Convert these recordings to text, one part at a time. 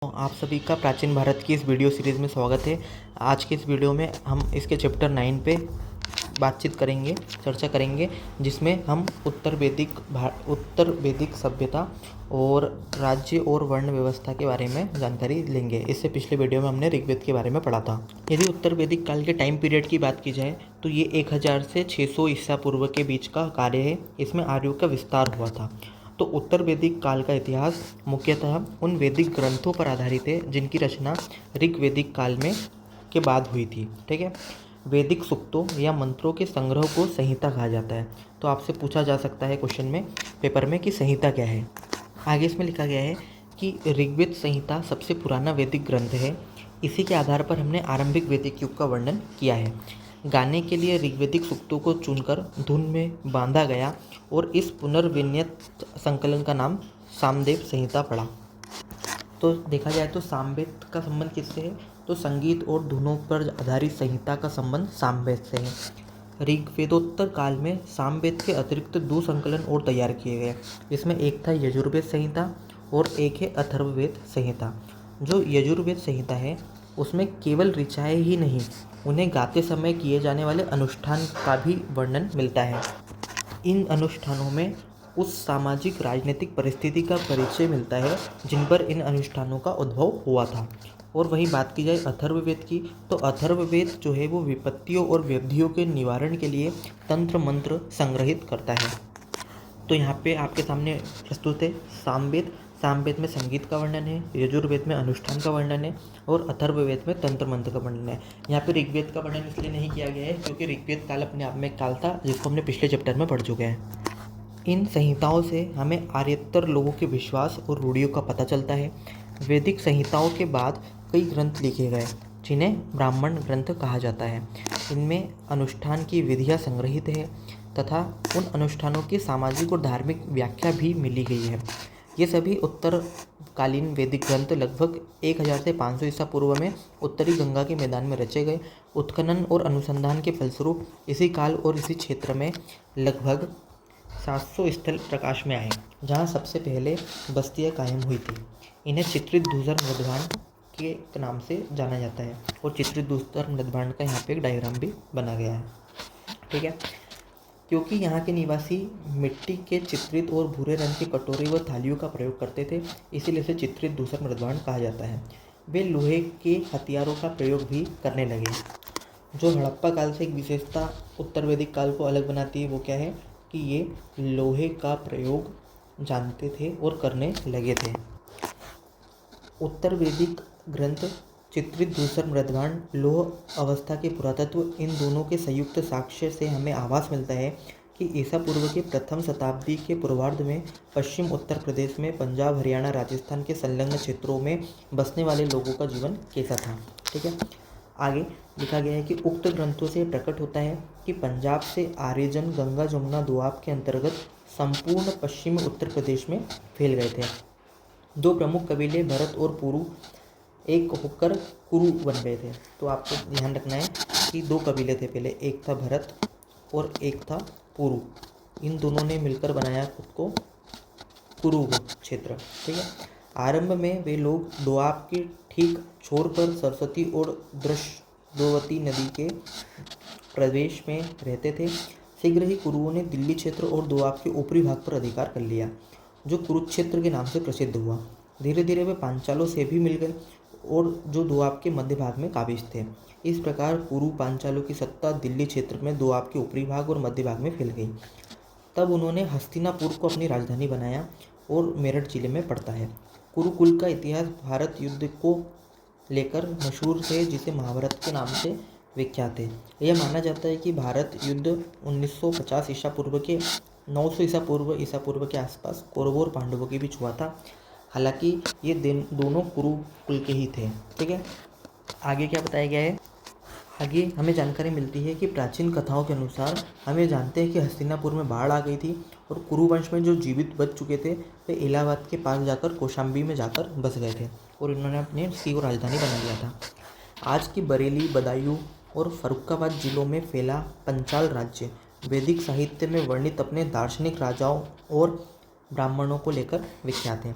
आप सभी का प्राचीन भारत की इस वीडियो सीरीज़ में स्वागत है। आज के इस वीडियो में हम इसके चैप्टर 9 पे बातचीत करेंगे, चर्चा करेंगे, जिसमें हम उत्तर वैदिक सभ्यता और राज्य और वर्ण व्यवस्था के बारे में जानकारी लेंगे। इससे पिछले वीडियो में हमने ऋग्वेद के बारे में पढ़ा था। यदि उत्तर वैदिक काल के टाइम पीरियड की बात की जाए तो ये 1000 से 600 ईसा पूर्व के बीच का कार्य है। इसमें आर्यों का विस्तार हुआ था। तो उत्तर वैदिक काल का इतिहास मुख्यतः उन वैदिक ग्रंथों पर आधारित है जिनकी रचना ऋग्वैदिक काल में के बाद हुई थी। ठीक है। वैदिक सूक्तों या मंत्रों के संग्रह को संहिता कहा जाता है। तो आपसे पूछा जा सकता है क्वेश्चन में, पेपर में, कि संहिता क्या है। आगे इसमें लिखा गया है कि ऋग्वेद संहिता सबसे पुराना वैदिक ग्रंथ है। इसी के आधार पर हमने आरंभिक वैदिक युग का वर्णन किया है। गाने के लिए ऋग्वैदिक सूक्तों को चुनकर धुन में बांधा गया और इस पुनर्विन्यस्त संकलन का नाम सामवेद संहिता पड़ा। तो देखा जाए तो सामवेद का संबंध किससे है? तो संगीत और धुनों पर आधारित संहिता का संबंध सामवेद से है। ऋग्वेदोत्तर काल में सामवेद के अतिरिक्त 2 संकलन और तैयार किए गए, जिसमें एक था यजुर्वेद संहिता और एक है अथर्ववेद संहिता। जो यजुर्वेद संहिता है उसमें केवल ऋचाएँ ही नहीं, उन्हें गाते समय किए जाने वाले अनुष्ठान का भी वर्णन मिलता है। इन अनुष्ठानों में उस सामाजिक राजनीतिक परिस्थिति का परिचय मिलता है जिन पर इन अनुष्ठानों का उद्भव हुआ था। और वहीं बात की जाए अथर्ववेद की, तो अथर्ववेद जो है वो विपत्तियों और व्याधियों के निवारण के लिए तंत्र मंत्र संग्रहित करता है। तो यहाँ पे आपके सामने प्रस्तुत है सामवेद। सामवेद में संगीत का वर्णन है, यजुर्वेद में अनुष्ठान का वर्णन है और अथर्ववेद में तंत्र मंत्र का वर्णन है। यहाँ पे ऋग्वेद का वर्णन इसलिए नहीं किया गया है क्योंकि ऋग्वेद काल अपने आप में एक काल था जिसको हमने पिछले चैप्टर में पढ़ चुके हैं। इन संहिताओं से हमें आर्यतर लोगों के विश्वास और रूढ़ियों का पता चलता है। वैदिक संहिताओं के बाद कई ग्रंथ लिखे गए जिन्हें ब्राह्मण ग्रंथ कहा जाता है। इनमें अनुष्ठान की विधियाँ संग्रहित है तथा उन अनुष्ठानों की सामाजिक और धार्मिक व्याख्या भी मिली गई है। ये सभी उत्तरकालीन वैदिक ग्रंथ लगभग 1000 से 500 ईसा पूर्व में उत्तरी गंगा के मैदान में रचे गए। उत्खनन और अनुसंधान के फलस्वरूप इसी काल और इसी क्षेत्र में लगभग 700 स्थल प्रकाश में आए जहाँ सबसे पहले बस्तियाँ कायम हुई थी। इन्हें चित्रित धूसर मृदभांड के नाम से जाना जाता है और चित्रित धूसर मृदभांड का यहाँ पे एक डायग्राम भी बना गया है। ठीक है। क्योंकि यहाँ के निवासी मिट्टी के चित्रित और भूरे रंग के कटोरे व थालियों का प्रयोग करते थे, इसीलिए इसे चित्रित धूसर मृदभांड कहा जाता है। वे लोहे के हथियारों का प्रयोग भी करने लगे। जो हड़प्पा काल से एक विशेषता उत्तर वैदिक काल को अलग बनाती है वो क्या है कि ये लोहे का प्रयोग जानते थे और करने लगे थे। उत्तर वैदिक ग्रंथ चित्रित धूसर मृदभांड, लौह अवस्था के पुरातत्व, इन दोनों के संयुक्त साक्ष्य से हमें आभास मिलता है कि ईसा पूर्व के प्रथम शताब्दी के पूर्वार्ध में पश्चिम उत्तर प्रदेश में पंजाब, हरियाणा, राजस्थान के संलग्न क्षेत्रों में बसने वाले लोगों का जीवन कैसा था। ठीक है। आगे लिखा गया है कि उक्त ग्रंथों से प्रकट होता है कि पंजाब से आर्यजन गंगा जमुना दोआब के अंतर्गत संपूर्ण पश्चिमी उत्तर प्रदेश में फैल गए थे। 2 प्रमुख कबीले भरत और पुरु एक होकर कुरु बन गए थे। तो आपको ध्यान रखना है कि 2 कबीले थे पहले, एक था भरत और एक था पुरु। इन दोनों ने मिलकर बनाया खुद को कुरु क्षेत्र। ठीक है। आरंभ में वे लोग दोआब के ठीक छोर पर सरस्वती और द्रष्टोवती नदी के प्रदेश में रहते थे। शीघ्र ही कुरुओं ने दिल्ली क्षेत्र और दोआब के ऊपरी भाग पर अधिकार कर लिया, जो कुरुक्षेत्र के नाम से प्रसिद्ध हुआ। धीरे धीरे वे पांचालों से भी मिल गए और जो दोआब के मध्य भाग में काबिज थे। इस प्रकार कुरु पांचालों की सत्ता दिल्ली क्षेत्र में दोआब के ऊपरी भाग और मध्य भाग में फैल गई। तब उन्होंने हस्तिनापुर को अपनी राजधानी बनाया और मेरठ जिले में पड़ता है। कुरुकुल का इतिहास भारत युद्ध को लेकर मशहूर है, जिसे महाभारत के नाम से विख्यात है। यह माना जाता है कि भारत युद्ध 1950 ईसा पूर्व के 900 ईसा पूर्व के आसपास कौरवों और पांडवों के बीच हुआ था। हालांकि ये दोनों कुरुकुल के ही थे। ठीक है। आगे क्या बताया गया है? आगे हमें जानकारी मिलती है कि प्राचीन कथाओं के अनुसार हमें जानते हैं कि हस्तिनापुर में बाढ़ आ गई थी और कुरुवंश में जो जीवित बच चुके थे वे इलाहाबाद के पास जाकर कौशाम्बी में जाकर बस गए थे और इन्होंने अपनी सी राजधानी बना लिया था। आज की बरेली, बदायूं और फर्रुखाबाद जिलों में फैला पंचाल राज्य वैदिक साहित्य में वर्णित अपने दार्शनिक राजाओं और ब्राह्मणों को लेकर विख्यात है।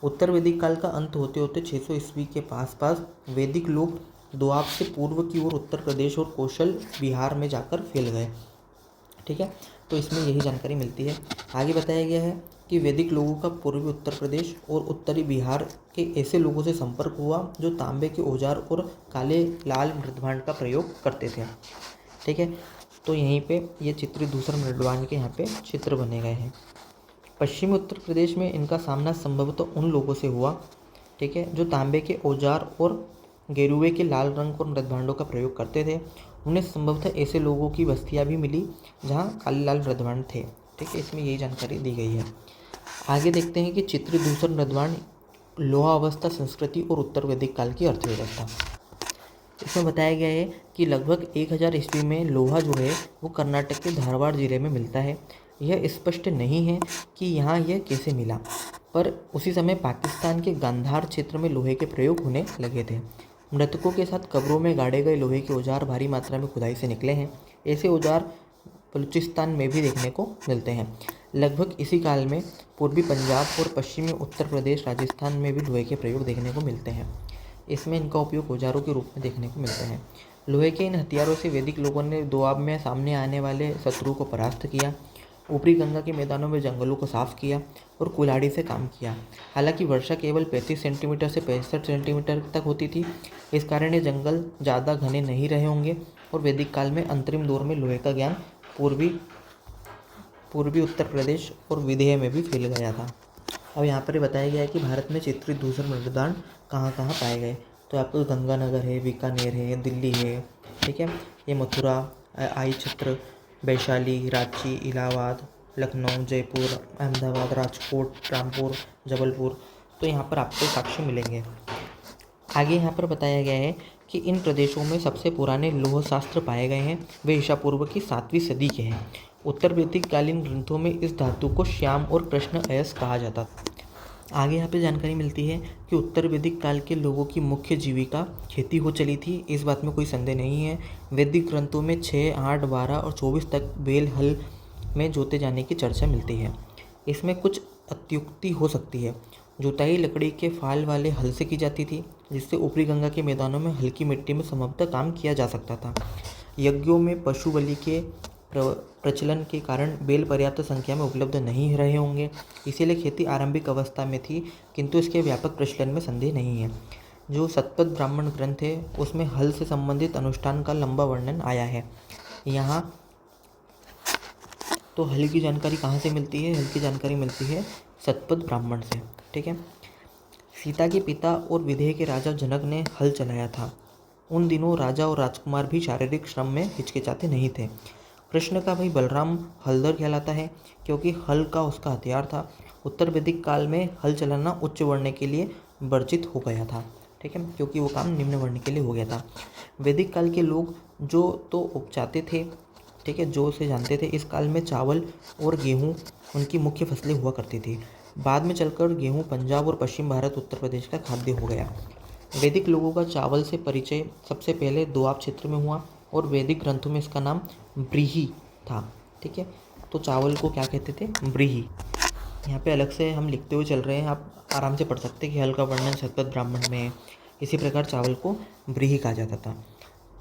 उत्तर वैदिक काल का अंत होते होते 600 ईस्वी के पास वैदिक लोग दोआब से पूर्व की ओर उत्तर प्रदेश और कौशल बिहार में जाकर फैल गए। ठीक है, तो इसमें यही जानकारी मिलती है। आगे बताया गया है कि वैदिक लोगों का पूर्वी उत्तर प्रदेश और उत्तरी बिहार के ऐसे लोगों से संपर्क हुआ जो तांबे के औजार और काले लाल मृदभांड का प्रयोग करते थे। ठीक है, तो यहीं पे ये चित्रित दूसरा मृदभांड के यहाँ पे चित्र बने गए हैं। पश्चिमी उत्तर प्रदेश में इनका सामना संभवतः उन लोगों से हुआ, ठीक है, जो तांबे के औजार और गेरुए के लाल रंग और मृदभांडों का प्रयोग करते थे। उन्हें संभवतः ऐसे लोगों की बस्तियां भी मिली जहां काले लाल मृदभांड थे। ठीक है, इसमें यही जानकारी दी गई है। आगे देखते हैं कि चित्रित दूसरा मृदभांड लोहा अवस्था संस्कृति और उत्तर वैदिक काल की अर्थव्यवस्था। इसमें बताया गया है कि लगभग 1000 ईस्वी में लोहा जो है वो कर्नाटक के धारवाड़ जिले में मिलता है। यह स्पष्ट नहीं है कि यहाँ यह कैसे मिला, पर उसी समय पाकिस्तान के गांधार क्षेत्र में लोहे के प्रयोग होने लगे थे। मृतकों के साथ कब्रों में गाड़े गए लोहे के औजार भारी मात्रा में खुदाई से निकले हैं। ऐसे औजार बलूचिस्तान में भी देखने को मिलते हैं। लगभग इसी काल में पूर्वी पंजाब और पश्चिमी उत्तर प्रदेश राजस्थान में भी लोहे के प्रयोग देखने को मिलते हैं। इसमें इनका उपयोग औजारों के रूप में देखने को मिलते हैं। लोहे के इन हथियारों से वैदिक लोगों ने दोआब में सामने आने वाले शत्रु को परास्त किया, ऊपरी गंगा के मैदानों में जंगलों को साफ किया और कुल्हाड़ी से काम किया। हालांकि वर्षा केवल 35 सेंटीमीटर से 65 सेंटीमीटर तक होती थी, इस कारण ये जंगल ज़्यादा घने नहीं रहे होंगे और वैदिक काल में अंतरिम दौर में लोहे का ज्ञान पूर्वी उत्तर प्रदेश और विदेह में भी फैल गया था। अब यहाँ पर बताया गया है कि भारत में चित्रित दूसरे मृदभांड कहाँ कहाँ पाए गए। तो आपको गंगानगर है, बीकानेर है, दिल्ली है, ठीक है, ये मथुरा, आई छत्र, वैशाली, रांची, इलाहाबाद, लखनऊ, जयपुर, अहमदाबाद, राजकोट, रामपुर, जबलपुर, तो यहाँ पर आपको साक्ष्य मिलेंगे। आगे यहाँ पर बताया गया है कि इन प्रदेशों में सबसे पुराने लौह शास्त्र पाए गए हैं, वे ईसा पूर्व की 7वीं सदी के हैं। उत्तर वैदिक कालीन ग्रंथों में इस धातु को श्याम और कृष्ण अयस कहा जाता था। आगे यहाँ पे जानकारी मिलती है कि उत्तर वैदिक काल के लोगों की मुख्य जीविका खेती हो चली थी, इस बात में कोई संदेह नहीं है। वैदिक ग्रंथों में 6, 8, 12 और 24 तक बैल हल में जोते जाने की चर्चा मिलती है। इसमें कुछ अत्युक्ति हो सकती है। जुताई लकड़ी के फाल वाले हल से की जाती थी, जिससे ऊपरी गंगा के मैदानों में हल्की मिट्टी में संभवतः काम किया जा सकता था। यज्ञों में पशु बलि के प्रचलन के कारण बैल पर्याप्त संख्या में उपलब्ध नहीं रहे होंगे, इसीलिए खेती आरंभिक अवस्था में थी, किंतु इसके व्यापक प्रचलन में संदेह नहीं है। जो सतपथ ब्राह्मण ग्रंथ है उसमें हल से संबंधित अनुष्ठान का लंबा वर्णन आया है। यहाँ तो हल की जानकारी कहाँ से मिलती है? हल की जानकारी मिलती है सतपथ ब्राह्मण से। ठीक है, सीता के पिता और विदेह के राजा जनक ने हल चलाया था। उन दिनों राजा और राजकुमार भी शारीरिक श्रम में हिचकिचाते नहीं थे। कृष्ण का भाई बलराम हलधर कहलाता है, क्योंकि हल का उसका हथियार था। उत्तर वैदिक काल में हल चलाना उच्च वर्ण के लिए वर्जित हो गया था। ठीक है, क्योंकि वो काम निम्न वर्ण के लिए हो गया था। वैदिक काल के लोग जो तो उपजाते थे, ठीक है, जो उसे जानते थे। इस काल में चावल और गेहूँ उनकी मुख्य फसलें हुआ करती थी। बाद में चलकर गेहूँ पंजाब और पश्चिम भारत उत्तर प्रदेश का खाद्य हो गया। वैदिक लोगों का चावल से परिचय सबसे पहले दोआब क्षेत्र में हुआ और वैदिक ग्रंथों में इसका नाम ब्रीही था। ठीक है, तो चावल को क्या कहते थे? ब्रीही। यहाँ पे अलग से हम लिखते हुए चल रहे हैं, आप आराम से पढ़ सकते हैं कि हल का वर्णन सतपथ ब्राह्मण में है। इसी प्रकार चावल को ब्रीही कहा जाता था।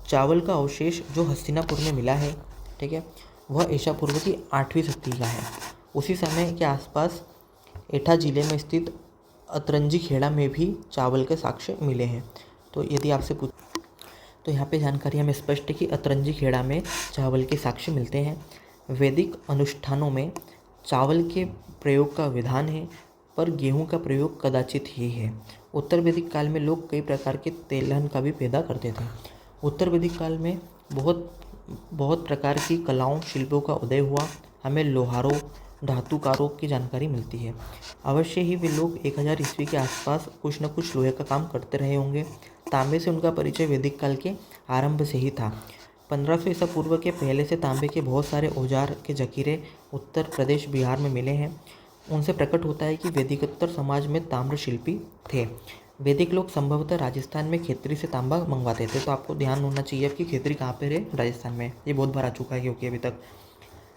चावल का अवशेष जो हस्तिनापुर में मिला है, ठीक है, वह ईसा पूर्व की 8वीं शताब्दी का है। उसी समय के आसपास एटा जिले में स्थित अतरंजी खेड़ा में भी चावल के साक्ष्य मिले हैं। तो यदि आपसे तो यहाँ पे जानकारी हमें स्पष्ट है कि अतरंजी खेड़ा में चावल के साक्ष्य मिलते हैं। वैदिक अनुष्ठानों में चावल के प्रयोग का विधान है, पर गेहूं का प्रयोग कदाचित ही है। उत्तर वैदिक काल में लोग कई प्रकार के तेलहन का भी पैदा करते थे। उत्तर वैदिक काल में बहुत प्रकार की कलाओं शिल्पों का उदय हुआ। हमें लोहारों, धातुकारों की जानकारी मिलती है। अवश्य ही वे लोग 1000 ईस्वी के आसपास कुछ न कुछ लोहे का काम करते रहे होंगे। तांबे से उनका परिचय वैदिक काल के आरंभ से ही था। 1500 ईसा पूर्व के पहले से तांबे के बहुत सारे औजार के जखीरे उत्तर प्रदेश बिहार में मिले हैं। उनसे प्रकट होता है कि वैदिकोत्तर समाज में ताम्र शिल्पी थे। वैदिक लोग संभवतः राजस्थान में खेतरी से तांबा मंगवाते थे। तो आपको ध्यान होना चाहिए कि खेतरी कहाँ पर है? राजस्थान में। ये बहुत बार आ चुका है क्योंकि अभी तक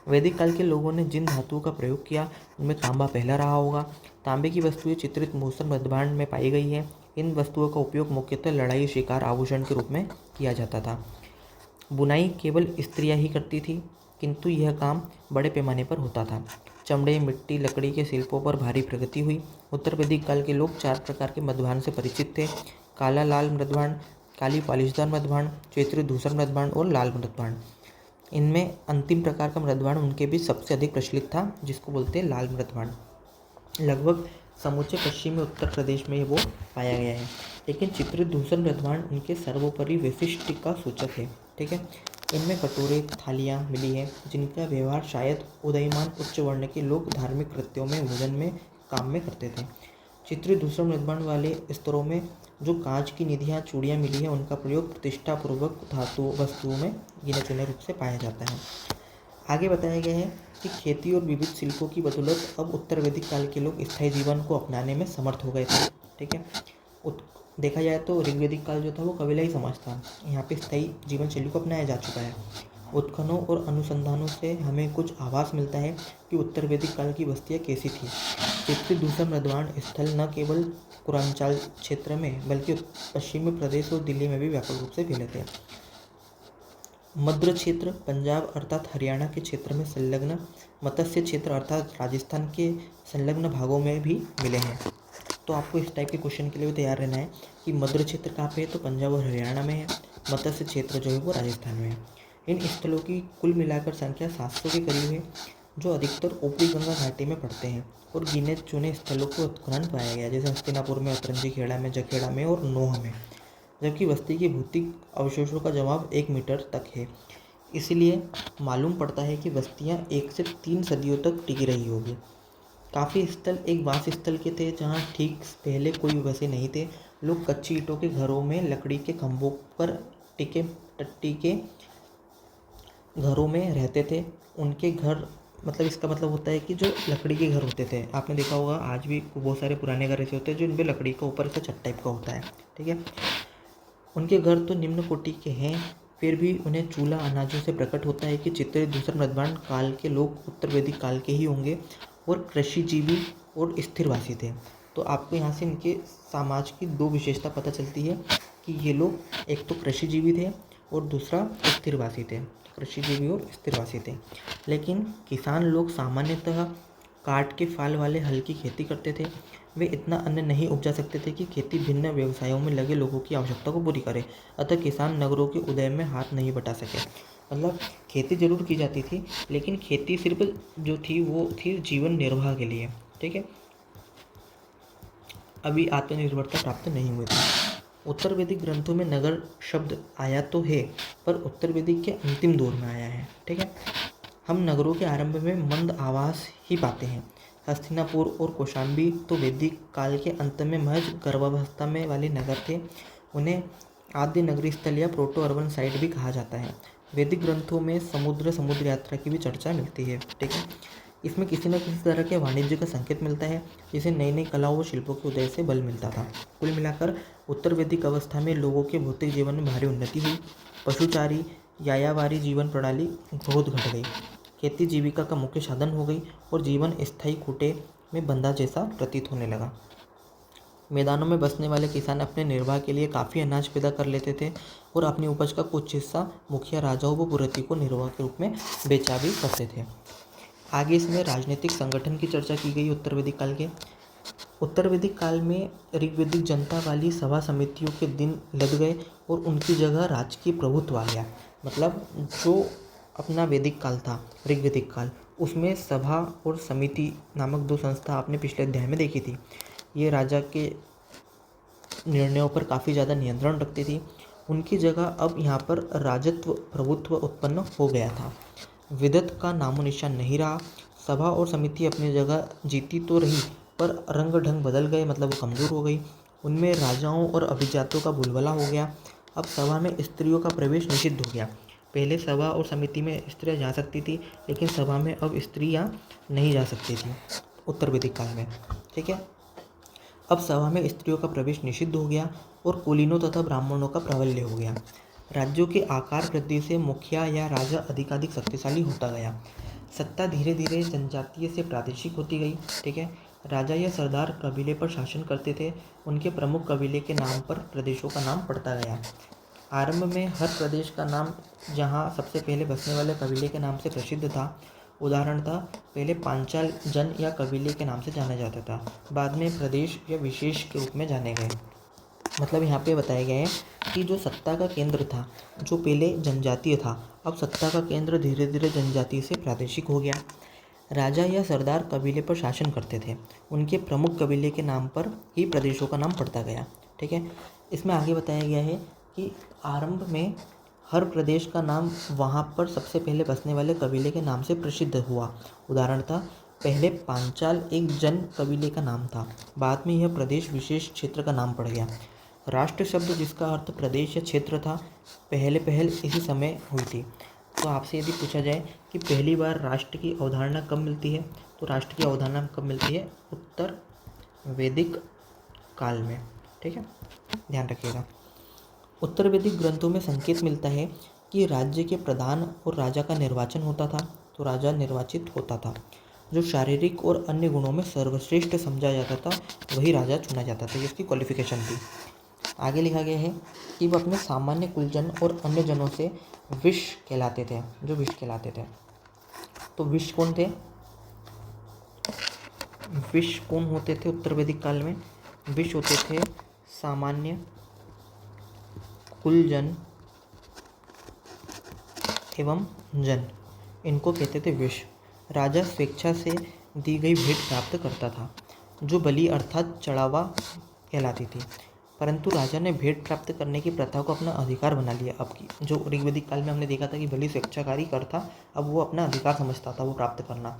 वैदिक काल के लोगों ने जिन धातुओं का प्रयोग किया उनमें तांबा पहला रहा होगा। तांबे की वस्तुएं चित्रित मूसर मध्यभांड में पाई गई है। इन वस्तुओं का उपयोग मुख्यतः लड़ाई, शिकार, आभूषण के रूप में किया जाता था। बुनाई केवल स्त्रियां ही करती थी, किंतु यह काम बड़े पैमाने पर होता था। चमड़े, मिट्टी, लकड़ी के शिल्पों पर भारी प्रगति हुई। उत्तर वैदिक काल के लोग 4 प्रकार के मध्यभांड से परिचित थे: काला लाल मध्यभांड, काली पॉलिशदार मध्यभांड, चित्रित धूसर मध्यभांड और लाल मध्यभांड। इनमें अंतिम प्रकार का मध्यभांड उनके बीच सबसे अधिक प्रचलित था, जिसको बोलते हैं लाल मध्यभांड। लगभग समूचे पश्चिमी उत्तर प्रदेश में वो पाया गया है। लेकिन चित्रित धूसर मध्यभांड उनके सर्वोपरि वैशिष्ट का सूचक है। ठीक है, इनमें कटोरे, थालियाँ मिली है, जिनका व्यवहार शायद उदयमान उच्च वर्ण के लोग धार्मिक कृत्यों में, भोजन में, काम में करते थे। चित्रित धूसर मध्यभांड वाले स्तरों में जो कांच की निधियाँ, चूड़ियाँ मिली हैं, उनका प्रयोग प्रतिष्ठापूर्वक धातु वस्तुओं में गिने चुने रूप से पाया जाता है। आगे बताया गया है कि खेती और विविध शिल्पों की बदौलत अब उत्तर वैदिक काल के लोग स्थायी जीवन को अपनाने में समर्थ हो गए थे। ठीक है, देखा जाए तो ऋग्वैदिक काल जो था वो कबीलाई समाज था। यहाँ पे स्थायी जीवन शैली को अपनाया जा चुका है। उत्खननों और अनुसंधानों से हमें कुछ आभास मिलता है कि उत्तर वैदिक काल की बस्तियाँ कैसी थी। चित्रित धूसर मध्यभांड स्थल न केवल पूर्वांचल क्षेत्र में बल्कि पश्चिमी प्रदेश और दिल्ली में भी व्यापक रूप से फैले थे। मध्य क्षेत्र पंजाब अर्थात हरियाणा के क्षेत्र में संलग्न, मत्स्य क्षेत्र अर्थात राजस्थान के संलग्न भागों में भी मिले हैं। तो आपको इस टाइप के क्वेश्चन के लिए भी तैयार रहना है कि मध्य क्षेत्र कहाँ पे है, तो पंजाब और हरियाणा में है। मत्स्य क्षेत्र जो है वो राजस्थान में है। इन स्थलों की कुल मिलाकर संख्या 700 के करीब है, जो अधिकतर ऊपरी गंगा घाटी में पड़ते हैं और गिने चुने स्थलों को उत्खनन पाया गया, जैसे हस्तिनापुर में, अतरंजी खेड़ा में, जखेड़ा में और नोह में। जबकि बस्ती के भौतिक अवशेषों का जवाब 1 मीटर तक है। इसलिए मालूम पड़ता है कि बस्तियां 1 से 3 सदियों तक टिकी रही होगी। काफ़ी स्थल एक वास स्थल के थे, जहां ठीक पहले कोई वैसे नहीं थे। लोग कच्ची ईंटों के घरों में, लकड़ी के खंभों पर टिके टट्टी के घरों में रहते थे। उनके घर मतलब इसका मतलब होता है कि जो लकड़ी के घर होते थे, आपने देखा होगा आज भी बहुत सारे पुराने घर ऐसे होते हैं जो इनमें लकड़ी का ऊपर से छत टाइप का होता है। ठीक है, उनके घर तो निम्न कोटि के हैं, फिर भी उन्हें चूल्हा अनाजों से प्रकट होता है कि चित्रित धूसर मध्यभांड काल के लोग उत्तर वैदिक काल के ही होंगे और कृषिजीवी और स्थिरवासी थे। तो आपको यहाँ से इनके समाज की 2 विशेषता पता चलती है कि ये लोग एक तो कृषिजीवी थे और दूसरा स्थिरवासी थे। कृषिजीवी और स्थिरवासी थे। लेकिन किसान लोग सामान्यतः काट के फाल वाले हल की खेती करते थे। वे इतना अन्न नहीं उपजा सकते थे कि खेती भिन्न व्यवसायों में लगे लोगों की आवश्यकता को पूरी करे। अतः किसान नगरों के उदय में हाथ नहीं बटा सके। मतलब खेती जरूर की जाती थी, लेकिन खेती सिर्फ जो थी वो थी जीवन निर्वाह के लिए। ठीक है, अभी आत्मनिर्भरता प्राप्त नहीं हुई थी। उत्तर वैदिक ग्रंथों में नगर शब्द आया तो है, पर उत्तर वैदिक के अंतिम दौर में आया है। ठीक है, हम नगरों के आरंभ में मंद आवास ही पाते हैं। हस्तिनापुर और कौशाम्बी तो वैदिक काल के अंत में महज गर्भावस्था में वाले नगर थे। उन्हें आद्य नगरी स्थल या प्रोटो अर्बन साइट भी कहा जाता है। वैदिक ग्रंथों में समुद्र यात्रा की भी चर्चा मिलती है। ठीक है, इसमें किसी न किसी तरह के वाणिज्य का संकेत मिलता है, जिसे नई नई कलाओं और शिल्पों के उदय से बल मिलता था। कुल मिलाकर उत्तर वैदिक अवस्था में लोगों के भौतिक जीवन में भारी उन्नति हुई। पशुचारी यायावारी जीवन प्रणाली बहुत घट गई, खेती जीविका का मुख्य साधन हो गई और जीवन स्थायी खूंटे में बंधा जैसा प्रतीत होने लगा। मैदानों में बसने वाले किसान अपने निर्वाह के लिए काफ़ी अनाज पैदा कर लेते थे और अपनी उपज का कुछ हिस्सा मुखिया राजाओं व पुरोहितों को निर्वाह के रूप में बेचा भी करते थे। आगे इसमें राजनीतिक संगठन की चर्चा की गई। उत्तर वैदिक काल के उत्तर वैदिक काल में ऋग्वैदिक जनता वाली सभा समितियों के दिन लग गए और उनकी जगह राजकीय प्रभुत्व आ गया। मतलब जो अपना वैदिक काल था, ऋग्वैदिक काल, उसमें सभा और समिति नामक 2 संस्था आपने पिछले अध्याय में देखी थी। ये राजा के निर्णयों पर काफ़ी ज़्यादा नियंत्रण रखती थी। उनकी जगह अब यहाँ पर राजत्व प्रभुत्व उत्पन्न हो गया था। विदत का नामो निशान नहीं रहा। सभा और समिति अपनी जगह जीती तो रही, पर रंग ढंग बदल गए, मतलब वो कमज़ोर हो गई। उनमें राजाओं और अभिजातों का बुलबुला हो गया। अब सभा में स्त्रियों का प्रवेश निषिद्ध हो गया। पहले सभा और समिति में स्त्रियाँ जा सकती थी, लेकिन सभा में अब स्त्रियाँ नहीं जा सकती थी उत्तर वैदिक काल में। ठीक है, अब सभा में स्त्रियों का प्रवेश निषिद्ध हो गया और कुलीनों तथा ब्राह्मणों का प्राबल्य हो गया। राज्यों के आकार वृद्धि से मुखिया या राजा अधिकाधिक शक्तिशाली होता गया। सत्ता धीरे धीरे जनजातीय से प्रादेशिक होती गई। ठीक है, राजा या सरदार कबीले पर शासन करते थे। उनके प्रमुख कबीले के नाम पर प्रदेशों का नाम पड़ता गया। आरंभ में हर प्रदेश का नाम जहाँ सबसे पहले बसने वाले कबीले के नाम से प्रसिद्ध था, उदाहरण था पहले पांचाल जन या कबीले के नाम से जाना जाता था, बाद में प्रदेश या विशेष के रूप में जाने गए। मतलब यहाँ पे बताया गया है कि जो सत्ता का केंद्र था, जो पहले जनजातीय था, अब सत्ता का केंद्र धीरे धीरे जनजातीय से प्रादेशिक हो गया। राजा या सरदार कबीले पर शासन करते थे। उनके प्रमुख कबीले के नाम पर ही प्रदेशों का नाम पड़ता गया। ठीक है, इसमें आगे बताया गया है कि आरंभ में हर प्रदेश का नाम वहाँ पर सबसे पहले बसने वाले कबीले के नाम से प्रसिद्ध हुआ। उदाहरण था पहले पांचाल एक जन कबीले का नाम था, बाद में यह प्रदेश विशेष क्षेत्र का नाम पड़ गया। राष्ट्र शब्द जिसका अर्थ प्रदेश या क्षेत्र था, पहल इसी समय हुई थी। तो आपसे यदि पूछा जाए कि पहली बार राष्ट्र की अवधारणा कब मिलती है, तो राष्ट्र की अवधारणा कब मिलती है? उत्तर वैदिक काल में। ठीक है, ध्यान रखिएगा। उत्तर वैदिक ग्रंथों में संकेत मिलता है कि राज्य के प्रधान और राजा का निर्वाचन होता था, तो राजा निर्वाचित होता था। जो शारीरिक और अन्य गुणों में सर्वश्रेष्ठ समझा जाता था, वही राजा चुना जाता था। इसकी क्वालिफिकेशन थी। आगे लिखा गया है कि वह अपने सामान्य कुलजन और अन्य जनों से विश कहलाते थे, जो विश कहलाते थे। तो विश कौन थे? विश कौन होते थे उत्तर वैदिक काल में? विश होते थे सामान्य कुलजन एवं जन, इनको कहते थे विश। राजा स्वेच्छा से दी गई भेंट प्राप्त करता था, जो बलि अर्थात चढ़ावा कहलाती थी। परंतु राजा ने भेंट प्राप्त करने की प्रथा को अपना अधिकार बना लिया। अब की जो ऋग्वैदिक काल में हमने देखा था कि बलि स्वेच्छाकारी कर था, अब वो अपना अधिकार समझता था वो प्राप्त करना।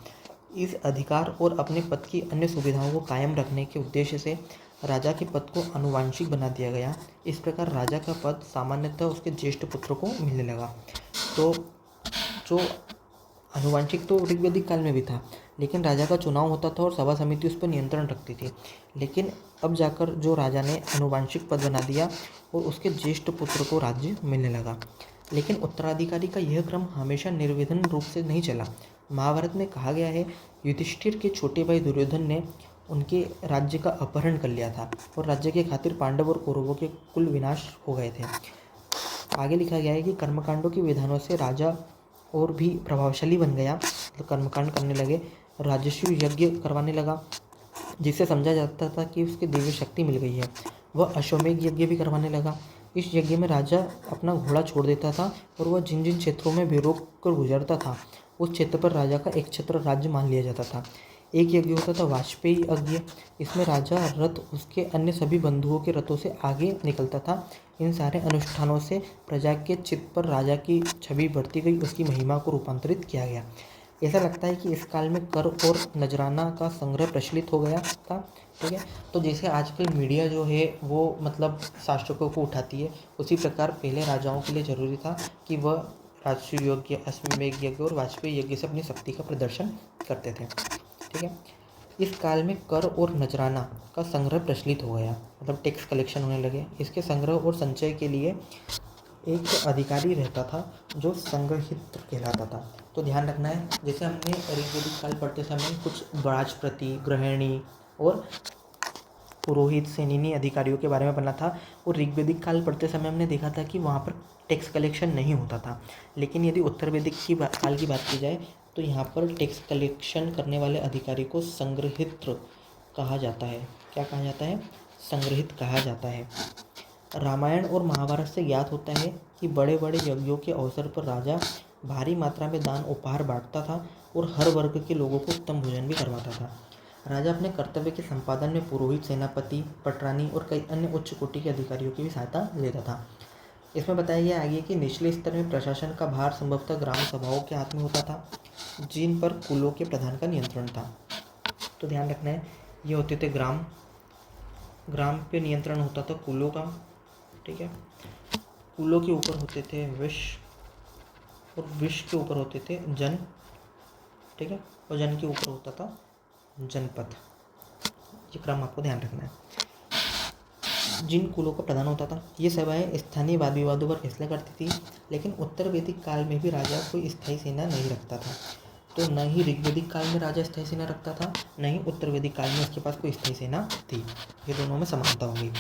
इस अधिकार और अपने पद की अन्य सुविधाओं को कायम रखने के उद्देश्य से राजा के पद को आनुवंशिक बना दिया गया। इस प्रकार राजा का पद सामान्यतः उसके ज्येष्ठ पुत्र को मिलने लगा। तो जो आनुवंशिक तो ऋग्वैदिक काल में भी था, लेकिन राजा का चुनाव होता था और सभा समिति उस पर नियंत्रण रखती थी। लेकिन अब जाकर जो राजा ने आनुवंशिक पद बना दिया और उसके ज्येष्ठ पुत्र को राज्य मिलने लगा। लेकिन उत्तराधिकारी का यह क्रम हमेशा निर्विघ्न रूप से नहीं चला। महाभारत में कहा गया है, युधिष्ठिर के छोटे भाई दुर्योधन ने उनके राज्य का अपहरण कर लिया था और राज्य के खातिर पांडव और कौरवों के कुल विनाश हो गए थे। आगे लिखा गया है कि कर्मकांडों के विधानों से राजा और भी प्रभावशाली बन गया, तो कर्मकांड करने लगे, राजस्व यज्ञ करवाने लगा, जिससे समझा जाता था कि उसकी दिव्य शक्ति मिल गई है। वह अश्वमेध यज्ञ भी करवाने लगा। इस यज्ञ में राजा अपना घोड़ा छोड़ देता था और वह जिन जिन क्षेत्रों में बेरोक कर गुजरता था, उस क्षेत्र पर राजा का एक क्षेत्र राज्य मान लिया जाता था। एक यज्ञ होता था वाजपेयी यज्ञ। इसमें राजा रथ उसके अन्य सभी बंधुओं के रथों से आगे निकलता था। इन सारे अनुष्ठानों से प्रजा के चित्त पर राजा की छवि बढ़ती गई, उसकी महिमा को रूपांतरित किया गया। ऐसा लगता है कि इस काल में कर और नजराना का संग्रह प्रचलित हो गया था। ठीक है, तो जैसे आजकल मीडिया जो है वो मतलब शासकों को उठाती है, उसी प्रकार पहले राजाओं के लिए जरूरी था कि वह राजस्व यज्ञ, अश्वमेध यज्ञ और वाजपेयी यज्ञ से अपनी शक्ति का प्रदर्शन करते थे। ठीक है, इस काल में कर और नजराना का संग्रह प्रचलित हो गया, मतलब टैक्स कलेक्शन होने लगे। इसके संग्रह और संचय के लिए एक अधिकारी रहता था जो संग्रहित्र कहलाता था। तो ध्यान रखना है, जैसे हमने ऋग्वैदिक काल पढ़ते समय कुछ राजप्रति, गृहिणी और पुरोहित, सेनानी अधिकारियों के बारे में पढ़ा था, और ऋग्वैदिक काल पढ़ते समय हमने देखा था कि वहाँ पर टैक्स कलेक्शन नहीं होता था। लेकिन यदि उत्तर वैदिक काल की बात की जाए तो यहाँ पर टैक्स कलेक्शन करने वाले अधिकारी को संग्रहित्र कहा जाता है। क्या कहा जाता है? संग्रहित कहा जाता है। रामायण और महाभारत से ज्ञात होता है कि बड़े बड़े यज्ञों के अवसर पर राजा भारी मात्रा में दान उपहार बांटता था और हर वर्ग के लोगों को उत्तम भोजन भी करवाता था। राजा अपने कर्तव्य के संपादन में पुरोहित, सेनापति, पटरानी और कई अन्य उच्च कोटि के अधिकारियों की भी सहायता लेता था। इसमें बताया गया आगे कि निचले स्तर में प्रशासन का भार संभवतः ग्राम सभाओं के हाथ में होता था, जिन पर कुलों के प्रधान का नियंत्रण था। तो ध्यान रखना है, ये होते थे ग्राम पे नियंत्रण होता था कुलों का। ठीक है, कुलों के ऊपर होते थे विश, और विश के ऊपर होते थे जन। ठीक है, और जन के ऊपर होता था जनपद। ये क्रम आपको ध्यान रखना है। जिन कुलों का प्रधान होता था, ये सभाएं स्थानीय वाद विवादों पर फैसला करती थी। लेकिन उत्तर वैदिक काल में भी राजा कोई स्थायी सेना नहीं रखता था। तो न ही ऋग्वेदिक काल में राजा स्थायी सेना रखता था, न ही उत्तर वैदिक काल में उसके पास कोई स्थायी सेना थी। ये दोनों में समानता हो गई।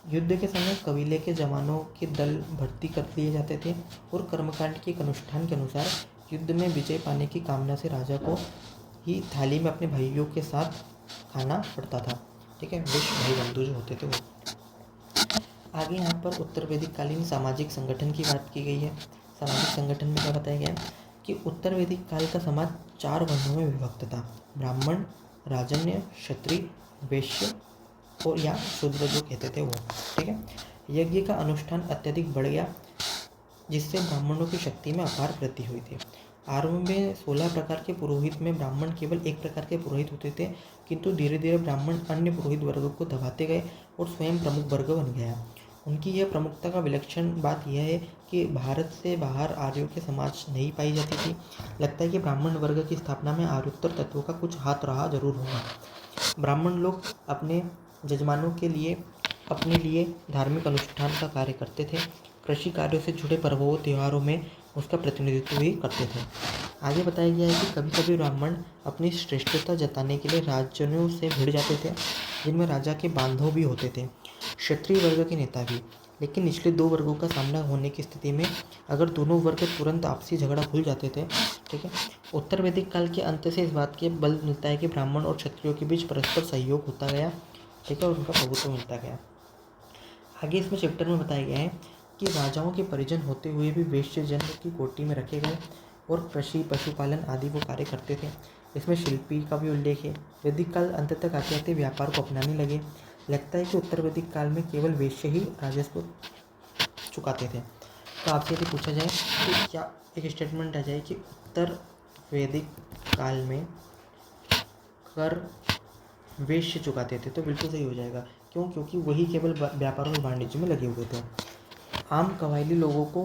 युद्ध के समय कबीले के जवानों के दल भर्ती कर लिए जाते थे और कर्मकांड के एक अनुष्ठान के अनुसार युद्ध में विजय पाने की कामना से राजा को ही थाली में अपने भाइयों के साथ खाना पड़ता था। ठीक है, विश्व भाई बंधु जो होते थे वो। आगे यहाँ पर उत्तर वैदिक कालीन सामाजिक संगठन की बात की गई है। सामाजिक संगठन में क्या बताया गया है कि उत्तर वैदिक काल का समाज 4 वर्णों में विभक्त था। ब्राह्मण, राजन्य, क्षत्रिय, वैश्य और या शूद्र जो कहते थे वो। ठीक है, यज्ञ का अनुष्ठान अत्यधिक बढ़ गया जिससे ब्राह्मणों की शक्ति में अपार वृद्धि हुई थी। आरंभ में 16 प्रकार के पुरोहित में ब्राह्मण केवल एक प्रकार के पुरोहित होते थे, किंतु धीरे धीरे ब्राह्मण अन्य पुरोहित वर्गों को दबाते गए और स्वयं प्रमुख वर्ग बन गया। उनकी यह प्रमुखता का विलक्षण बात यह है कि भारत से बाहर आर्यों के समाज नहीं पाई जाती थी। लगता है कि ब्राह्मण वर्ग की स्थापना में आर्योत्तर तत्वों का कुछ हाथ रहा जरूर होगा। ब्राह्मण लोग अपने जजमानों के लिए अपने लिए धार्मिक अनुष्ठान का कार्य करते थे। कृषि कार्यों से जुड़े पर्वों त्योहारों में उसका प्रतिनिधित्व भी करते थे। आगे बताया गया है कि कभी कभी ब्राह्मण अपनी श्रेष्ठता जताने के लिए राजजनों से भिड़ जाते थे, जिनमें राजा के बांधव भी होते थे, क्षत्रिय वर्ग के नेता भी। लेकिन निचले 2 वर्गों का सामना होने की स्थिति में अगर दोनों वर्ग तुरंत आपसी झगड़ा भूल जाते थे। ठीक है, उत्तर वैदिक काल के अंत से इस बात के बल मिलता है कि ब्राह्मण और क्षत्रियों के बीच परस्पर सहयोग होता गया। ठीक है, और उनका प्रभुत्व मिलता गया। आगे इसमें चैप्टर में बताया गया है कि राजाओं के परिजन होते हुए भी वैश्य जन की कोटि में रखे गए और कृषि, पशुपालन आदि वो कार्य करते थे। इसमें शिल्पी का भी उल्लेख है। वैदिक काल अंत तक आते आते व्यापार को अपनाने लगे। लगता है कि उत्तर वैदिक काल में केवल वैश्य ही राजस्व चुकाते थे। तो आपसे यदि पूछा जाए कि क्या एक स्टेटमेंट आ जाए कि उत्तर वैदिक काल में कर वैश्य चुकाते थे, तो बिल्कुल सही हो जाएगा। क्यों? क्योंकि वही केवल व्यापार और वाणिज्य में लगे हुए थे। आम कबायली लोगों को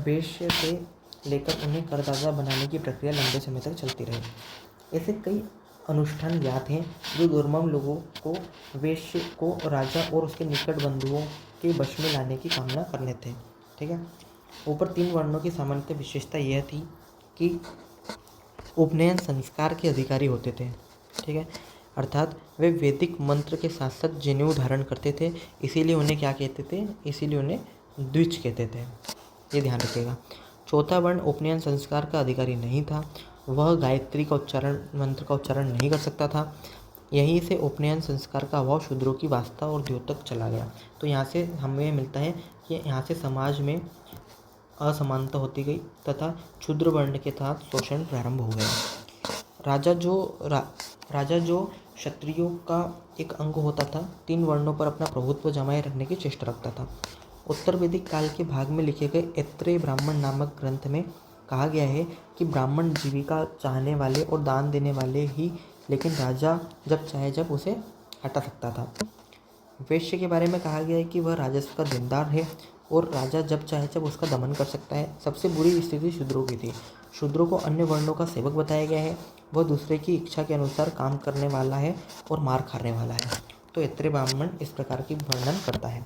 वैश्य से लेकर उन्हें करदाता बनाने की प्रक्रिया लंबे समय तक चलती रही। ऐसे कई अनुष्ठान ज्ञात हैं जो दुर्गम लोगों को वैश्य को राजा और उसके निकट बंधुओं के वश में लाने की कामना करने थे। ठीक है, ऊपर 3 वर्णों की सामान्य विशेषता यह थी कि उपनयन संस्कार के अधिकारी होते थे। ठीक है, अर्थात वे वैदिक मंत्र के साथ साथ जनेऊ धारण करते थे। इसीलिए उन्हें क्या कहते थे? इसीलिए उन्हें द्विज कहते थे। ये ध्यान रखिएगा। चौथा वर्ण उपनयन संस्कार का अधिकारी नहीं था। वह गायत्री का उच्चारण, मंत्र का उच्चारण नहीं कर सकता था। यहीं से उपनयन संस्कार का अभाव शूद्रों की वास्ता और द्योतक चला गया। तो यहाँ से हमें मिलता है कि यहाँ से समाज में असमानता होती गई तथा क्षुद्र वर्ण के तहत शोषण प्रारंभ हो गया। राजा जो क्षत्रियों का एक अंग होता था, 3 वर्णों पर अपना प्रभुत्व जमाए रखने की चेष्टा रखता था। उत्तर वैदिक काल के भाग में लिखे गए ऐत्रेय ब्राह्मण नामक ग्रंथ में कहा गया है कि ब्राह्मण जीविका चाहने वाले और दान देने वाले ही, लेकिन राजा जब चाहे जब उसे हटा सकता था। वैश्य के बारे में कहा गया है कि वह राजस्व का देनदार है और राजा जब चाहे जब उसका दमन कर सकता है। सबसे बुरी स्थिति शूद्रों की थी। शूद्रों को अन्य वर्णों का सेवक बताया गया है। वह दूसरे की इच्छा के अनुसार काम करने वाला है और मार खाने वाला है। तो ऐत्रेय ब्राह्मण इस प्रकार की वर्णन करता है।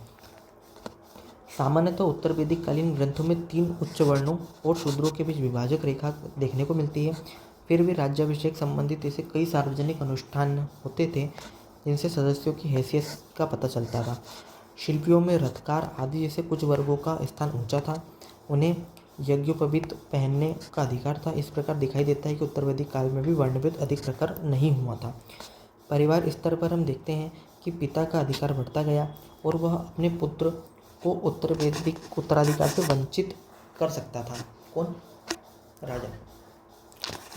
सामान्यतः उत्तर वैदिक कालीन ग्रंथों में 3 उच्च वर्णों और शूद्रों के बीच विभाजक रेखा देखने को मिलती है। फिर भी राज्याभिषेक संबंधित ऐसे कई सार्वजनिक अनुष्ठान होते थे जिनसे सदस्यों की हैसियत का पता चलता था। शिल्पियों में रथकार आदि जैसे कुछ वर्गों का स्थान ऊंचा था। उन्हें यज्ञोपवीत पहनने का अधिकार था। इस प्रकार दिखाई देता है कि उत्तर वैदिक काल में भी वर्णभेद अधिक प्रखर नहीं हुआ था। परिवार स्तर पर हम देखते हैं कि पिता का अधिकार बढ़ता गया और वह अपने पुत्र को उत्तर वैदिक उत्तराधिकार से वंचित कर सकता था। कौन? राजा।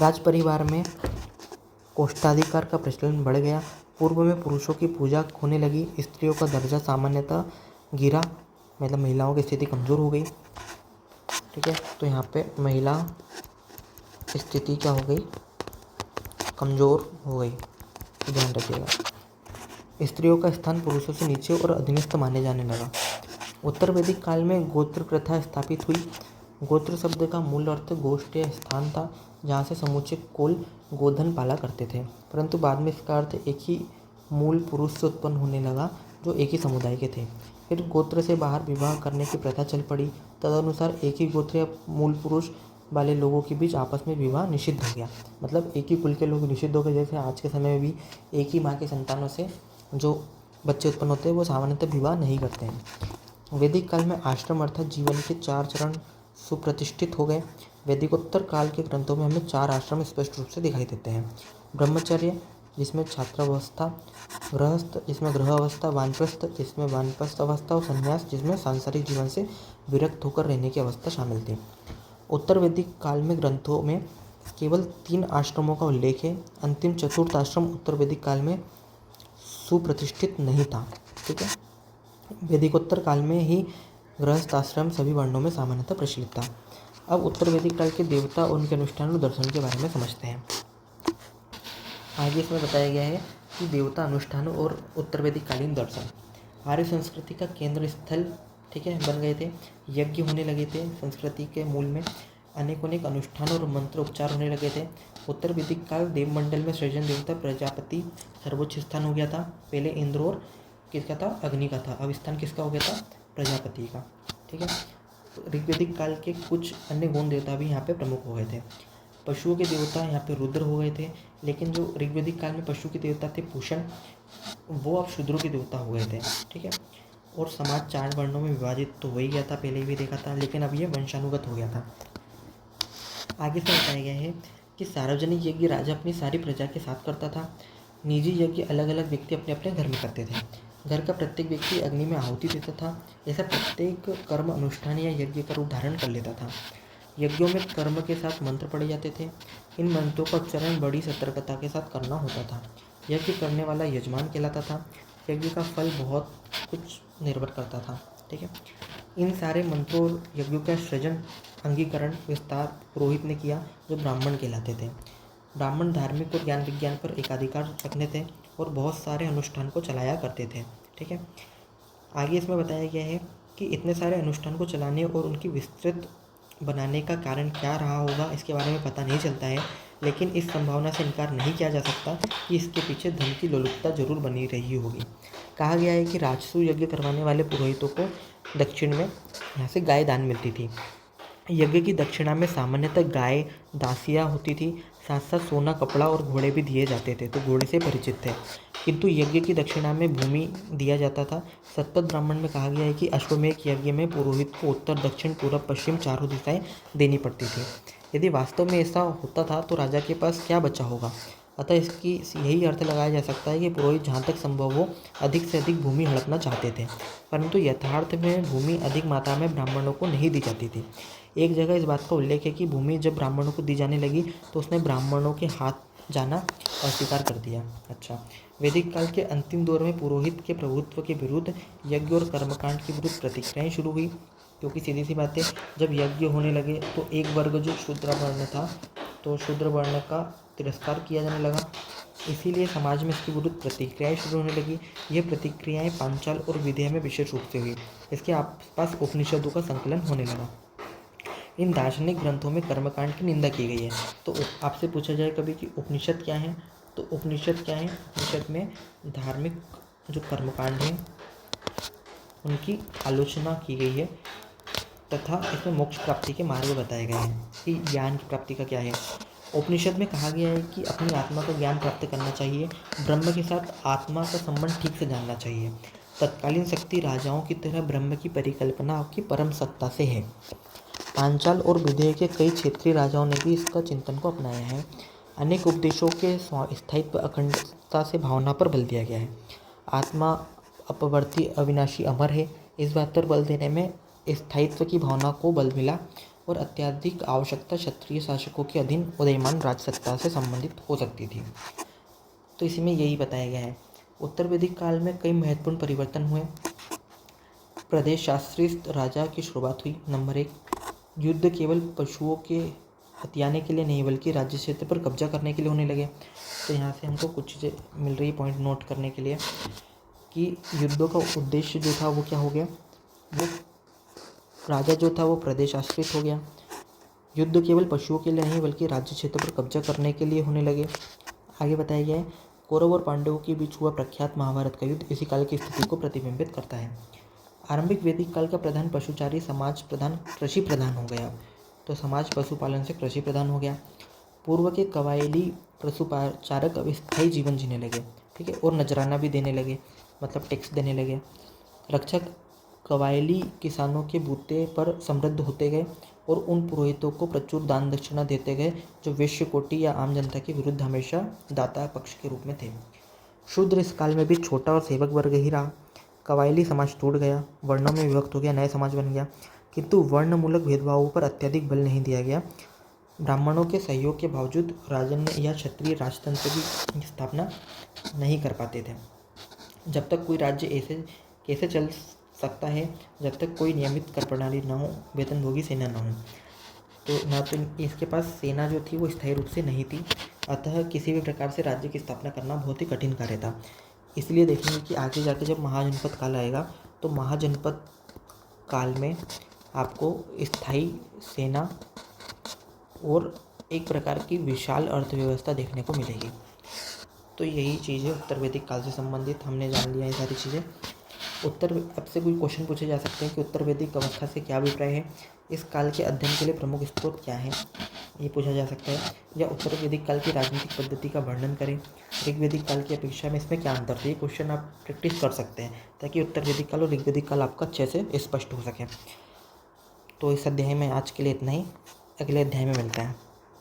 राज परिवार में कोष्ठाधिकार का प्रचलन बढ़ गया। पूर्व में पुरुषों की पूजा होने लगी। स्त्रियों का दर्जा सामान्यतः गिरा, मतलब महिलाओं की स्थिति कमज़ोर हो गई। ठीक है, तो यहाँ पे महिला स्थिति क्या हो गई? कमज़ोर हो गई। तो ध्यान रखिएगा। स्त्रियों का स्थान पुरुषों से नीचे और अधीनस्थ माने जाने लगा। उत्तर वैदिक काल में गोत्र प्रथा स्थापित हुई। गोत्र शब्द का मूल अर्थ गोष्ठ या स्थान था जहाँ से समूचे कुल गोधन पाला करते थे, परंतु बाद में इसका अर्थ एक ही मूल पुरुष से उत्पन्न होने लगा जो एक ही समुदाय के थे। फिर गोत्र से बाहर विवाह करने की प्रथा चल पड़ी। तदनुसार एक ही गोत्र या मूल पुरुष वाले लोगों के बीच आपस में विवाह निषिद्ध हो गया। मतलब एक ही कुल के लोग निषिद्ध हो गए। जैसे आज के समय में भी एक ही माँ के संतानों से जो बच्चे उत्पन्न होते हैं वो सामान्यतः विवाह नहीं करते हैं। वैदिक काल में आश्रम अर्थात जीवन के 4 चरण सुप्रतिष्ठित हो गए। वैदिकोत्तर काल के ग्रंथों में हमें 4 आश्रम स्पष्ट रूप से दिखाई देते हैं। ब्रह्मचर्य जिसमें छात्रावस्था, गृहस्थ जिसमें गृहावस्था, वानप्रस्थ जिसमें वानप्रस्थ अवस्था और संन्यास जिसमें सांसारिक जीवन से विरक्त होकर रहने की अवस्था शामिल थी। उत्तर वैदिक काल में ग्रंथों में केवल 3 आश्रमों का उल्लेख है। अंतिम चतुर्थ आश्रम उत्तर वैदिक काल में सुप्रतिष्ठित नहीं था। ठीक है, वैदिकोत्तर काल में ही गृहस्थ आश्रम सभी वर्णों में सामान्यतः प्रचलित था। अब उत्तर वैदिक काल के देवता और उनके अनुष्ठान और दर्शन के बारे में समझते हैं। आगे इसमें बताया गया है कि देवता अनुष्ठानों और उत्तर वैदिक कालीन दर्शन आर्य संस्कृति का केंद्र स्थल, ठीक है, बन गए थे। यज्ञ होने लगे थे। संस्कृति के मूल में अनेक अनुष्ठान और मंत्र उपचार होने लगे थे। उत्तर वैदिक काल देवमंडल में सृजन देवता प्रजापति सर्वोच्च स्थान हो गया था। पहले इंद्र और किसका था, अग्नि का था। अब स्थान किसका हो गया था, प्रजापति का। ठीक है, ऋग्वैदिक काल के कुछ अन्य गौण देवता भी यहाँ पे प्रमुख हो गए थे। पशुओं के देवता यहाँ पे रुद्र हो गए थे। लेकिन जो ऋग्वैदिक काल में पशु के देवता थे पूषण, वो अब शूद्रों के देवता हो गए थे। ठीक है, और समाज 4 वर्णों में विभाजित तो हो ही गया था, पहले भी देखा था, लेकिन अब ये वंशानुगत हो गया था। आगे से बताया गया है कि सार्वजनिक यज्ञ राजा अपनी सारी प्रजा के साथ करता था। निजी यज्ञ अलग अलग व्यक्ति अपने अपने घर में करते थे। घर का प्रत्येक व्यक्ति अग्नि में आहुति देता था। ऐसा प्रत्येक कर्म अनुष्ठान या यज्ञ का रूप धारण कर लेता था। यज्ञों में कर्म के साथ मंत्र पढ़े जाते थे। इन मंत्रों का उच्चारण बड़ी सतर्कता के साथ करना होता था। यज्ञ करने वाला यजमान कहलाता था। यज्ञ का फल बहुत कुछ निर्भर करता था। ठीक है, इन सारे मंत्रों और यज्ञों का सृजन, अंगीकरण, विस्तार पुरोहित ने किया, जो ब्राह्मण कहलाते थे। ब्राह्मण धार्मिक और ज्ञान विज्ञान पर एकाधिकार रखने थे और बहुत सारे अनुष्ठान को चलाया करते थे। ठीक है, आगे इसमें बताया गया है कि इतने सारे अनुष्ठान को चलाने और उनकी विस्तृत बनाने का कारण क्या रहा होगा इसके बारे में पता नहीं चलता है, लेकिन इस संभावना से इनकार नहीं किया जा सकता कि इसके पीछे धन की लोलुपता जरूर बनी रही होगी। कहा गया है कि राजसू यज्ञ करवाने वाले पुरोहितों को दक्षिण में यहाँ से गाय दान मिलती थी। यज्ञ की दक्षिणा में सामान्यतः गाय, दासियाँ होती थी। साथ साथ सोना, कपड़ा और घोड़े भी दिए जाते थे, तो घोड़े से परिचित थे। किंतु यज्ञ की दक्षिणा में भूमि दिया जाता था। सतपथ ब्राह्मण में कहा गया है कि अश्वमेध यज्ञ में पुरोहित को उत्तर, दक्षिण, पूर्व, पश्चिम चारों दिशाएं देनी पड़ती थी। यदि वास्तव में ऐसा होता था तो राजा के पास क्या बचा होगा। अतः इसकी यही अर्थ लगाया जा सकता है कि पुरोहित जहाँ तक संभव हो अधिक से अधिक भूमि हड़पना चाहते थे, परंतु यथार्थ में भूमि अधिक मात्रा में ब्राह्मणों को नहीं दी जाती थी। एक जगह इस बात का उल्लेख है कि भूमि जब ब्राह्मणों को दी जाने लगी तो उसने ब्राह्मणों के हाथ जाना अस्वीकार कर दिया। अच्छा, वैदिक काल के अंतिम दौर में पुरोहित के प्रभुत्व के विरुद्ध यज्ञ और कर्मकांड के विरुद्ध प्रतिक्रियाएं शुरू हुई, क्योंकि सीधी सी बात है, जब यज्ञ होने लगे तो एक वर्ग जो शूद्र वर्ण था, तो शूद्र वर्ण का तिरस्कार किया जाने लगा। इसीलिए समाज में इसके विरुद्ध प्रतिक्रियाएं शुरू होने लगी। ये प्रतिक्रियाएं पांचाल और विदेह में विशेष रूप से हुई। इसके आसपास उपनिषदों का संकलन होने लगा। इन दार्शनिक ग्रंथों में कर्मकांड की निंदा की गई है। तो आपसे पूछा जाए कभी कि उपनिषद क्या है, तो उपनिषद क्या है, उपनिषद में धार्मिक जो कर्मकांड हैं उनकी आलोचना की गई है तथा इसमें मोक्ष प्राप्ति के मार्ग बताए गए हैं कि ज्ञान की प्राप्ति का क्या है। उपनिषद में कहा गया है कि अपनी आत्मा का ज्ञान प्राप्त करना चाहिए, ब्रह्म के साथ आत्मा का संबंध ठीक से जानना चाहिए। तत्कालीन शक्ति राजाओं की तरह ब्रह्म की परिकल्पना की परम सत्ता से है। पांचाल और विदेह के कई क्षेत्रीय राजाओं ने भी इसका चिंतन को अपनाया है। अनेक उपदेशों के स्थायित्व, अखंडता से भावना पर बल दिया गया है। आत्मा अपवर्ती, अविनाशी, अमर है, इस बात पर बल देने में स्थायित्व की भावना को बल मिला और अत्यधिक आवश्यकता क्षत्रिय शासकों के अधीन उदयमान राजसत्ता से संबंधित हो सकती थी। तो इसी में यही बताया गया है। उत्तर वैदिक काल में कई महत्वपूर्ण परिवर्तन हुए। प्रदेश शास्त्रीय राजा की शुरुआत हुई। नंबर 1, युद्ध केवल पशुओं के हथियाने के लिए नहीं बल्कि राज्य क्षेत्र पर कब्जा करने के लिए होने लगे। तो यहाँ से हमको कुछ चीज़ें मिल रही पॉइंट नोट करने के लिए कि युद्धों का उद्देश्य जो था वो क्या हो गया, वो राजा जो था वो प्रदेश आश्रित हो गया। युद्ध केवल पशुओं के लिए नहीं बल्कि राज्य क्षेत्र पर कब्जा करने के लिए होने लगे। आगे बताया गया है, कौरव और पांडवों के बीच हुआ प्रख्यात महाभारत का युद्ध इसी काल की स्थिति को प्रतिबिंबित करता है। आरंभिक वैदिक काल का प्रधान पशुचारी समाज प्रधान, कृषि प्रधान हो गया। तो समाज पशुपालन से कृषि प्रधान हो गया। पूर्व के कबायली पशुचारक अब स्थायी जीवन जीने लगे, ठीक है, और नजराना भी देने लगे, मतलब टैक्स देने लगे। रक्षक कबायली किसानों के बूते पर समृद्ध होते गए और उन पुरोहितों को प्रचुर दान दक्षिणा देते गए जो वैश्य कोटि या आम जनता के विरुद्ध हमेशा दाता पक्ष के रूप में थे। शूद्र इस काल में भी छोटा और सेवक वर्ग ही रहा। कबायली समाज टूट गया, वर्णों में विभक्त हो गया, नया समाज बन गया, किंतु वर्णमूलक भेदभावों पर अत्यधिक बल नहीं दिया गया। ब्राह्मणों के सहयोग के बावजूद राजन्य या क्षत्रिय राजतंत्र की स्थापना नहीं कर पाते थे। जब तक कोई राज्य ऐसे कैसे चल सकता है जब तक कोई नियमित कर प्रणाली न हो, वेतनभोगी सेना न हो। तो ना तो इसके पास सेना जो थी वो स्थायी रूप से नहीं थी, अतः किसी भी प्रकार से राज्य की स्थापना करना बहुत ही कठिन कार्य था। इसलिए देखेंगे कि आगे जाके जब महाजनपद काल आएगा तो महाजनपद काल में आपको स्थायी सेना और एक प्रकार की विशाल अर्थव्यवस्था देखने को मिलेगी। तो यही चीज़ें उत्तर वैदिक काल से संबंधित हमने जान लिया ये सारी चीज़ें। अब से कोई क्वेश्चन पूछे जा सकते हैं कि उत्तर वैदिक अवस्था से क्या अभिप्राय है, इस काल के अध्ययन के लिए प्रमुख स्रोत क्या है, ये पूछा जा सकता है। या उत्तर वैदिक काल की राजनीतिक पद्धति का वर्णन करें, ऋग्वैदिक काल की अपेक्षा में इसमें क्या अंतर है, ये क्वेश्चन आप प्रैक्टिस कर सकते हैं ताकि उत्तर वैदिक काल और ऋग्वैदिक काल आपका अच्छे से स्पष्ट हो सके। तो इस अध्याय में आज के लिए इतना ही, अगले अध्याय में मिलते हैं।